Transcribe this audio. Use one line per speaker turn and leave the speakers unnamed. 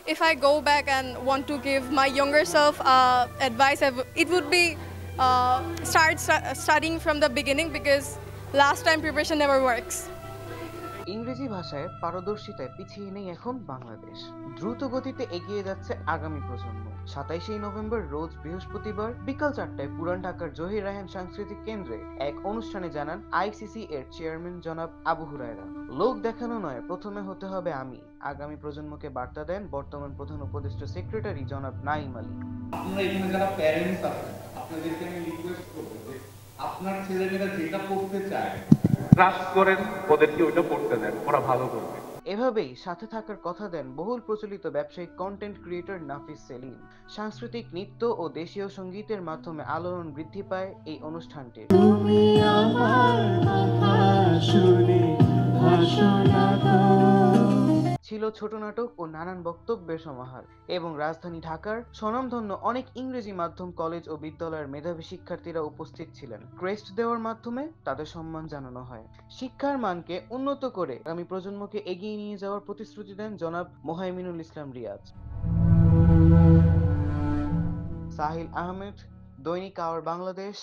if I go back and want to give my younger self advice, it would be studying from the beginning, because last time preparation never works.
ইংরেজি ভাষায় পারদর্শিতায় পিছিয়ে নেই এখন বাংলাদেশ। দ্রুত গতিতে এগিয়ে যাচ্ছে আগামী প্রজন্ম। ২৭শে নভেম্বর রোজ বৃহস্পতিবার বিকাল ৪টায় পুরান ঢাকার জহির রায়হান সাংস্কৃতিক কেন্দ্রে এক অনুষ্ঠানে জানান আইসিসি এর চেয়ারম্যান জনাব আবু হুরায়রা, লোক দেখানো নয়, প্রথমে হতে হবে আমি। আগামী প্রজন্মকে বার্তা দেন বর্তমান প্রধান উপদেষ্টা সেক্রেটারি জনাব নাঈম আলী।
আপনারা এখানে যারা প্যারেন্টস আছেন, আপনাদেরকে আমি রিকোয়েস্ট করবো যে আপনার ছেলেমেয়েরা যেটা পড়তে চায় ট্রাস্ট করেন, ওদেরকে ওইটা পড়তে দেন, ওরা ভালো করবে।
এভাবেই সাথে থাকার কথা দেন বহুল প্রচলিত ব্যবসায়িক কন্টেন্ট ক্রিয়েটর নাফিস সেলিম। সাংস্কৃতিক নৃত্য ও দেশীয় সঙ্গীতের মাধ্যমে আলোড়ন বৃদ্ধি পায় এই অনুষ্ঠানটির।
তুমি আমার কথা শুনে হাসো না তো।
ছিল ছোট নাটক ও নানান বক্তব্যের সমাহার, এবং রাজধানী ঢাকার স্বনামধন্য অনেক ইংরেজি মাধ্যম কলেজ ও বিদ্যালয়ের মেধাবী শিক্ষার্থীরা উপস্থিত ছিলেন। ক্রেস্ট দেওয়ার মাধ্যমে তাদের সম্মান জানানো হয়। শিক্ষার মানকে উন্নত করে আগামী প্রজন্মকে এগিয়ে নিয়ে যাওয়ার প্রতিশ্রুতি দেন জনাব মোহাইমিনুল ইসলাম রিয়াজ। সাহিল আহমেদ, দৈনিক আওয়ার বাংলাদেশ,